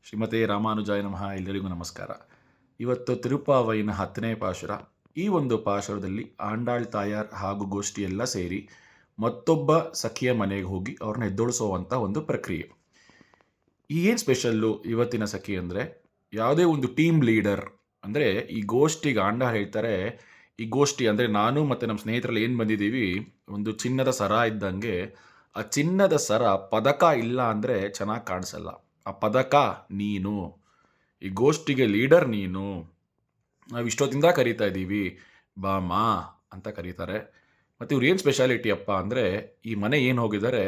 ಶ್ರೀಮತೆ ರಾಮಾನುಜಾಯ ನಮಃ. ಎಲ್ಲರಿಗೂ ನಮಸ್ಕಾರ. ಇವತ್ತು ತಿರುಪ್ಪಾವೈನ 10ನೇ ಪಾಶುರ. ಈ ಒಂದು ಪಾಶುರದಲ್ಲಿ ಆಂಡಾಳ್ ತಾಯಾರ್ ಹಾಗೂ ಗೋಷ್ಠಿ ಎಲ್ಲ ಸೇರಿ ಮತ್ತೊಬ್ಬ ಸಖಿಯ ಮನೆಗೆ ಹೋಗಿ ಅವ್ರನ್ನ ಎದ್ದೊಳಿಸುವಂಥ ಒಂದು ಪ್ರಕ್ರಿಯೆ. ಏನು ಸ್ಪೆಷಲ್ಲು ಇವತ್ತಿನ ಸಖಿ ಅಂದರೆ, ಯಾವುದೇ ಒಂದು ಟೀಮ್ ಲೀಡರ್ ಅಂದರೆ ಈ ಗೋಷ್ಠಿಗೆ ಆಂಡಾಳ್ ಹೇಳ್ತಾರೆ, ಈ ಗೋಷ್ಠಿ ಅಂದರೆ ನಾನು ಮತ್ತು ನಮ್ಮ ಸ್ನೇಹಿತರಲ್ಲಿ ಏನು ಬಂದಿದ್ದೀವಿ, ಒಂದು ಚಿನ್ನದ ಸರ ಇದ್ದಂಗೆ. ಆ ಚಿನ್ನದ ಸರ ಪದಕ ಇಲ್ಲ ಅಂದರೆ ಚೆನ್ನಾಗಿ ಕಾಣಿಸಲ್ಲ. ಆ ಪದಕ ನೀನು, ಈ ಗೋಷ್ಠಿಗೆ ಲೀಡರ್ ನೀನು. ನಾವು ಇಷ್ಟೊತ್ತಿಂದ ಕರೀತಾ ಇದ್ದೀವಿ ಬಾಮ ಅಂತ ಕರೀತಾರೆ. ಮತ್ತು ಇವ್ರು ಏನು ಸ್ಪೆಷಾಲಿಟಿ ಅಪ್ಪ ಅಂದರೆ, ಈ ಮನೆ ಏನು ಹೋಗಿದ್ದಾರೆ,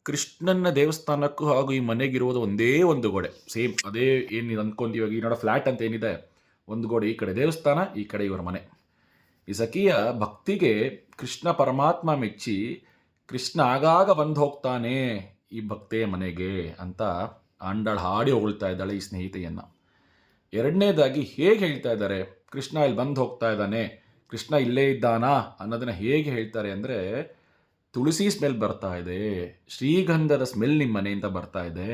ಕೃಷ್ಣನ ದೇವಸ್ಥಾನಕ್ಕೂ ಹಾಗೂ ಈ ಮನೆಗಿರುವುದು ಒಂದೇ ಒಂದು ಗೋಡೆ. ಸೇಮ್ ಅದೇ ಏನು ಅಂದ್ಕೊಂತೀವಿ ಈ ನೋಡೋ ಫ್ಲ್ಯಾಟ್ ಅಂತ ಏನಿದೆ, ಒಂದು ಗೋಡೆ ಈ ಕಡೆ ದೇವಸ್ಥಾನ, ಈ ಕಡೆ ಇವರ ಮನೆ. ಈ ಸಖಿಯ ಭಕ್ತಿಗೆ ಕೃಷ್ಣ ಪರಮಾತ್ಮ ಮೆಚ್ಚಿ, ಕೃಷ್ಣ ಆಗಾಗ ಬಂದು ಹೋಗ್ತಾನೆ ಈ ಭಕ್ತೆಯ ಮನೆಗೆ ಅಂತ ಆಂಡಾಳ್ ಹಾಡಿ ಹೊಗಳ್ತಾ ಇದ್ದಾಳೆ ಈ ಸ್ನೇಹಿತೆಯನ್ನು. ಎರಡನೇದಾಗಿ ಹೇಗೆ ಹೇಳ್ತಾ ಇದ್ದಾರೆ, ಕೃಷ್ಣ ಇಲ್ಲಿ ಬಂದು ಹೋಗ್ತಾ ಇದ್ದಾನೆ, ಕೃಷ್ಣ ಇಲ್ಲೇ ಇದ್ದಾನಾ ಅನ್ನೋದನ್ನು ಹೇಗೆ ಹೇಳ್ತಾರೆ ಅಂದರೆ, ತುಳಸಿ ಸ್ಮೆಲ್ ಬರ್ತಾ ಇದೆ, ಶ್ರೀಗಂಧದ ಸ್ಮೆಲ್ ನಿಮ್ಮ ಮನೆಯಿಂದ ಬರ್ತಾ ಇದೆ,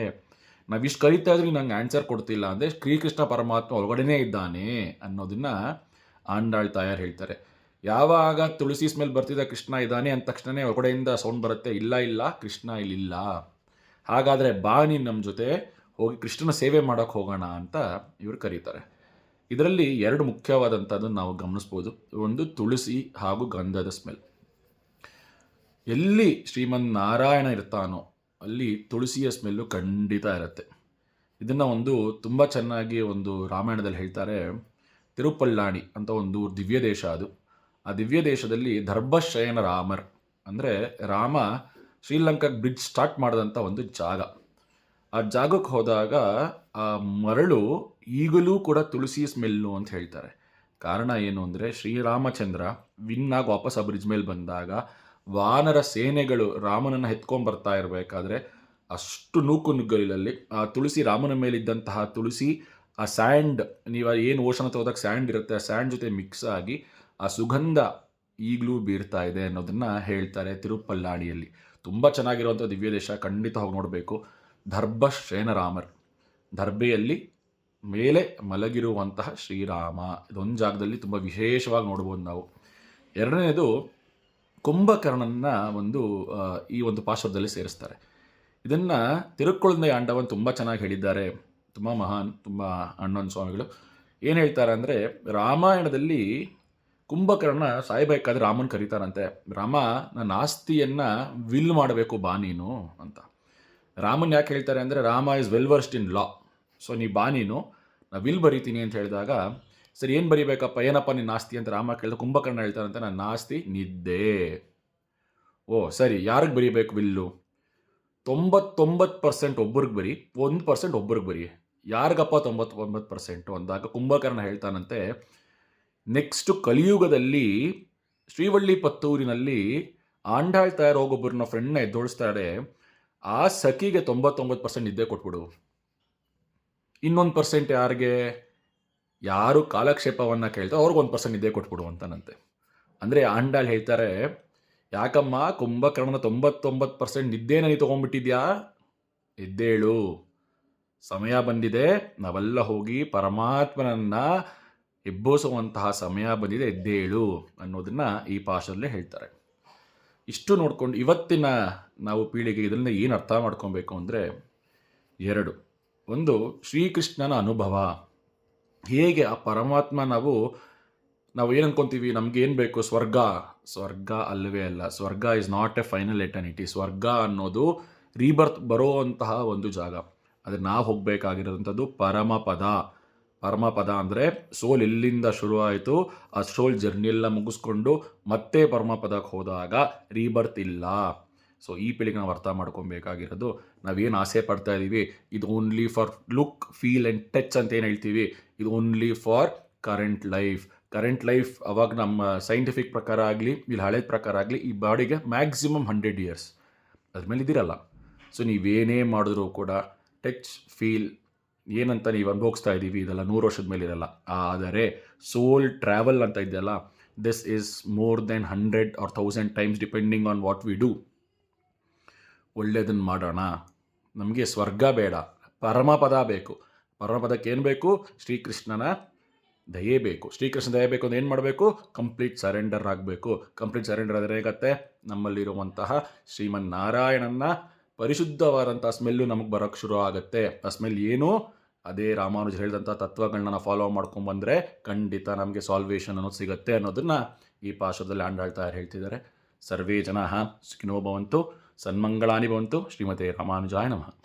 ನಾವಿಷ್ಟು ಕರಿತಾ ಇದ್ರೂ ನಂಗೆ ಆನ್ಸರ್ ಕೊಡ್ತಿಲ್ಲ ಅಂದರೆ ಶ್ರೀಕೃಷ್ಣ ಪರಮಾತ್ಮ ಒಳಗಡೆನೇ ಇದ್ದಾನೆ ಅನ್ನೋದನ್ನು ಆಂಡಾಳ್ ತಾಯಾರು ಹೇಳ್ತಾರೆ. ಯಾವಾಗ ತುಳಸಿ ಸ್ಮೆಲ್ ಬರ್ತಿದೆ, ಕೃಷ್ಣ ಇದ್ದಾನೆ ಅಂದ ತಕ್ಷಣವೇ ಒಳಗಡೆಯಿಂದ ಸೌಂಡ್ ಬರುತ್ತೆ, ಇಲ್ಲ ಇಲ್ಲ ಕೃಷ್ಣ ಇಲ್ಲಿಲ್ಲ, ಹಾಗಾದರೆ ಬಾ ನೀನು ನಮ್ಮ ಜೊತೆ ಹೋಗಿ ಕೃಷ್ಣನ ಸೇವೆ ಮಾಡೋಕ್ಕೆ ಹೋಗೋಣ ಅಂತ ಇವರು ಕರೀತಾರೆ. ಇದರಲ್ಲಿ ಎರಡು ಮುಖ್ಯವಾದಂಥದ್ದನ್ನು ನಾವು ಗಮನಿಸ್ಬೋದು. ಒಂದು ತುಳಸಿ ಹಾಗೂ ಗಂಧದ ಸ್ಮೆಲ್. ಎಲ್ಲಿ ಶ್ರೀಮನ್ ನಾರಾಯಣ ಇರ್ತಾನೋ ಅಲ್ಲಿ ತುಳಸಿಯ ಸ್ಮೆಲ್ಲು ಖಂಡಿತ ಇರುತ್ತೆ. ಇದನ್ನು ಒಂದು ತುಂಬ ಚೆನ್ನಾಗಿ ಒಂದು ರಾಮಾಯಣದಲ್ಲಿ ಹೇಳ್ತಾರೆ. ತಿರುಪಲ್ಲಾಣಿ ಅಂತ ಒಂದು ದಿವ್ಯ ದೇಶ ಅದು. ಆ ದಿವ್ಯ ದೇಶದಲ್ಲಿ ದರ್ಭಶಯನ ರಾಮರ್ ಅಂದರೆ ರಾಮ ಶ್ರೀಲಂಕಾಗೆ ಬ್ರಿಡ್ಜ್ ಸ್ಟಾರ್ಟ್ ಮಾಡಿದಂಥ ಒಂದು ಜಾಗ. ಆ ಜಾಗಕ್ಕೆ ಹೋದಾಗ ಆ ಮರಳು ಈಗಲೂ ಕೂಡ ತುಳಸಿ ಸ್ಮೆಲ್ಲು ಅಂತ ಹೇಳ್ತಾರೆ. ಕಾರಣ ಏನು ಅಂದರೆ, ಶ್ರೀರಾಮಚಂದ್ರ ವಿನ್ನಾಗಿ ವಾಪಸ್ ಆ ಬ್ರಿಡ್ಜ್ ಮೇಲೆ ಬಂದಾಗ ವಾನರ ಸೇನೆಗಳು ರಾಮನನ್ನು ಎತ್ಕೊಂಡ್ಬರ್ತಾ ಇರಬೇಕಾದ್ರೆ ಅಷ್ಟು ನೂಕು ನುಗ್ಗಲಿನಲ್ಲಿ ಆ ತುಳಸಿ, ರಾಮನ ಮೇಲಿದ್ದಂತಹ ತುಳಸಿ, ಆ ಸ್ಯಾಂಡ್, ನೀವು ಏನು ಓಷನ್ ಹತ್ರ ಹೋದಾಗ ಸ್ಯಾಂಡ್ ಇರುತ್ತೆ, ಆ ಸ್ಯಾಂಡ್ ಜೊತೆ ಮಿಕ್ಸ್ ಆಗಿ ಆ ಸುಗಂಧ ಈಗಲೂ ಬೀರ್ತಾ ಇದೆ ಅನ್ನೋದನ್ನು ಹೇಳ್ತಾರೆ ತಿರುಪಲ್ಲಾಣಿಯಲ್ಲಿ. ತುಂಬ ಚೆನ್ನಾಗಿರುವಂಥ ದಿವ್ಯ ದೇಶ, ಖಂಡಿತ ಹೋಗಿ ನೋಡಬೇಕು. ದರ್ಭಶಯನ ರಾಮರ್, ದರ್ಬೆಯಲ್ಲಿ ಮೇಲೆ ಮಲಗಿರುವಂತಹ ಶ್ರೀರಾಮ, ಇದೊಂದು ಜಾಗದಲ್ಲಿ ತುಂಬ ವಿಶೇಷವಾಗಿ ನೋಡ್ಬೋದು ನಾವು. ಎರಡನೇದು ಕುಂಭಕರ್ಣನ ಒಂದು ಈ ಒಂದು ಪಾಶ್ವದಲ್ಲಿ ಸೇರಿಸ್ತಾರೆ. ಇದನ್ನು ತಿರುಕ್ಕುಳದ ಆಂಡವನ್ ತುಂಬ ಚೆನ್ನಾಗಿ ಹೇಳಿದ್ದಾರೆ. ತುಂಬ ಮಹಾನ್, ತುಂಬ ಅಣ್ಣನ ಸ್ವಾಮಿಗಳು ಏನು ಹೇಳ್ತಾರೆ ಅಂದರೆ, ರಾಮಾಯಣದಲ್ಲಿ ಕುಂಭಕರ್ಣ ಸಾಯಬೇಕಾದ್ರೆ ರಾಮನ್ ಕರೀತಾರಂತೆ, ರಾಮ ನನ್ನ ಆಸ್ತಿಯನ್ನು ವಿಲ್ ಮಾಡಬೇಕು ಬಾ ನೀನು ಅಂತ. ರಾಮನ್ ಯಾಕೆ ಹೇಳ್ತಾರೆ ಅಂದರೆ, Rama is well versed in law, so ನೀ ಬಾ ನೀನು, ನಾ ವಿಲ್ ಬರೀತೀನಿ ಅಂತ ಹೇಳಿದಾಗ, ಸರಿ ಏನು ಬರೀಬೇಕಪ್ಪ, ಏನಪ್ಪ ನಿನ್ನ ಆಸ್ತಿ ಅಂತ ರಾಮ ಕೇಳಿದ. ಕುಂಭಕರ್ಣ ಹೇಳ್ತಾರಂತೆ, ನನ್ನ ಆಸ್ತಿ ನಿದ್ದೆ. ಓ ಸರಿ, ಯಾರಿಗೆ ಬರೀಬೇಕು ವಿಲ್ಲು? 99% ಒಬ್ಬರಿಗೆ ಬರೀ, 1% ಒಬ್ಬರಿಗೆ ಬರೀ. ಯಾರಿಗಪ್ಪ 99% ಅಂದಾಗ ಕುಂಭಕರ್ಣ ಹೇಳ್ತಾನಂತೆ, ನೆಕ್ಸ್ಟ್ ಕಲಿಯುಗದಲ್ಲಿ ಶ್ರೀವಳ್ಳಿ ಪತ್ತೂರಿನಲ್ಲಿ ಆಂಡಾಳ್ ತಾಯಾರು ಹೋಗೊಬ್ಬರನ್ನ ಫ್ರೆಂಡ್ನ ಎದ್ದೋಳಿಸ್ತಾಳೆ, ಆ ಸಖಿಗೆ 99% ನಿದ್ದೆ ಕೊಟ್ಬಿಡು, ಇನ್ನೊಂದು ಪರ್ಸೆಂಟ್ ಯಾರಿಗೆ, ಯಾರು ಕಾಲಕ್ಷೇಪವನ್ನು ಕೇಳ್ತಾರೆ ಅವ್ರಿಗೆ 1% ನಿದ್ದೆ ಕೊಟ್ಬಿಡು ಅಂತಾನಂತೆ. ಅಂದರೆ ಆಂಡಾಳ್ ಹೇಳ್ತಾರೆ, ಯಾಕಮ್ಮ ಕುಂಭಕರ್ಣನ 99% ನಿದ್ದೆನ ನೀ ತೊಗೊಂಡ್ಬಿಟ್ಟಿದ್ಯಾ, ಎದ್ದೇಳು, ಸಮಯ ಬಂದಿದೆ, ನಾವೆಲ್ಲ ಹೋಗಿ ಪರಮಾತ್ಮನನ್ನು ಎಬ್ಬೋಸುವಂತಹ ಸಮಯ ಬಂದಿದೆ, ಎದ್ದೇಳು ಅನ್ನೋದನ್ನು ಈ ಪಾಶದಲ್ಲೇ ಹೇಳ್ತಾರೆ. ಇಷ್ಟು ನೋಡ್ಕೊಂಡು ಇವತ್ತಿನ ನಾವು ಪೀಳಿಗೆ ಇದರಿಂದ ಏನು ಅರ್ಥ ಮಾಡ್ಕೊಬೇಕು ಅಂದರೆ, ಎರಡು, ಒಂದು ಶ್ರೀಕೃಷ್ಣನ ಅನುಭವ, ಹೇಗೆ ಆ ಪರಮಾತ್ಮ ನಾವು ಏನು ಅನ್ಕೊತೀವಿ, ನಮಗೇನು ಬೇಕು, ಸ್ವರ್ಗ ಅಲ್ಲವೇ ಅಲ್ಲ. ಸ್ವರ್ಗ is not A final eternity. ಸ್ವರ್ಗ ಅನ್ನೋದು ರೀಬರ್ತ್ ಬರೋವಂತಹ ಒಂದು ಜಾಗ. ಆದರೆ ನಾವು ಹೋಗಬೇಕಾಗಿರೋಂಥದ್ದು ಪರಮಪದ ಅಂದರೆ ಸೋಲ್ ಎಲ್ಲಿಂದ ಶುರುವಾಯಿತು, ಆ ಸೋಲ್ ಜರ್ನಿಯೆಲ್ಲ ಮುಗಿಸ್ಕೊಂಡು ಮತ್ತೆ ಪರಮಪದಕ್ಕೆ ಹೋದಾಗ ರೀಬರ್ತ್ ಇಲ್ಲ. ಸೊ ಈ ಪೀಳಿಗೆ ನಾವು ಅರ್ಥ ಮಾಡ್ಕೊಬೇಕಾಗಿರೋದು, ನಾವೇನು ಆಸೆ ಪಡ್ತಾ ಇದ್ದೀವಿ, ಇದು only for look, feel and touch ಅಂತ ಏನು ಹೇಳ್ತೀವಿ, ಇದು ಓನ್ಲಿ ಫಾರ್ ಕರೆಂಟ್ ಲೈಫ್. ಅವಾಗ ನಮ್ಮ ಸೈಂಟಿಫಿಕ್ ಪ್ರಕಾರ ಆಗಲಿ, ಇಲ್ಲಿ ಹಳೇದ ಪ್ರಕಾರ ಆಗಲಿ, ಈ ಬಾಡಿಗೆ ಮ್ಯಾಕ್ಸಿಮಮ್ 100 years ಅದ್ರ ಮೇಲೆ ಇದಿರಲ್ಲ. ಸೊ ನೀವೇನೇ ಮಾಡಿದ್ರೂ ಕೂಡ ಟಚ್, ಫೀಲ್ ಏನಂತ ನೀವು ಅನುಭವಿಸ್ತಾ ಇದ್ದೀವಿ, ಇದೆಲ್ಲ 100 ವರ್ಷದ ಮೇಲೆ ಇರಲ್ಲ. ಆದರೆ ಸೋಲ್ ಟ್ರಾವೆಲ್ ಅಂತ ಇದೆಯಲ್ಲ, this is more than 100 or 1000 times depending on what we do. ಒಳ್ಳೆಯದನ್ನು ಮಾಡೋಣ, ನಮಗೆ ಸ್ವರ್ಗ ಬೇಡ, ಪರಮಪದ ಬೇಕು. ಪರಮಪದಕ್ಕೆ ಏನು ಬೇಕು? ಶ್ರೀಕೃಷ್ಣನ ದಯೆ ಬೇಕು. ಶ್ರೀಕೃಷ್ಣ ದಯೆ ಬೇಕು ಅಂದ್ರೆ ಏನು ಮಾಡಬೇಕು? ಕಂಪ್ಲೀಟ್ ಸರೆಂಡರ್ ಆಗಬೇಕು. ಕಂಪ್ಲೀಟ್ ಸರೆಂಡರ್ ಆದರೆ ಹೇಗತ್ತೆ? ನಮ್ಮಲ್ಲಿರುವಂತಹ ಶ್ರೀಮನ್ನಾರಾಯಣನ ಪರಿಶುದ್ಧವಾದಂಥ ಸ್ಮೆಲ್ಲು ನಮಗೆ ಬರೋಕ್ಕೆ ಶುರು ಆಗುತ್ತೆ. ಆ ಸ್ಮೆಲ್ ಏನು? ಅದೇ ರಾಮಾನುಜರು ಹೇಳಿದಂಥ ತತ್ವಗಳನ್ನ ನಾವು ಫಾಲೋ ಮಾಡ್ಕೊಂಡ್ಬಂದರೆ ಖಂಡಿತ ನಮಗೆ ಸಾಲ್ವೇಷನ್ ಅನ್ನೋದು ಸಿಗುತ್ತೆ ಅನ್ನೋದನ್ನು ಈ ಪಾಶದಲ್ಲಿ ಆಂಡಾಳ್ ತಾಯರ್ ಹೇಳ್ತಿದ್ದಾರೆ. ಸರ್ವೇ ಜನಾಃ ಸುಖಿನೋ ಭವಂತು, ಸನ್ಮಂಗಳಾನಿ ಭವಂತು. ಶ್ರೀಮತೆ ರಾಮಾನುಜಾಯ ನಮಃ.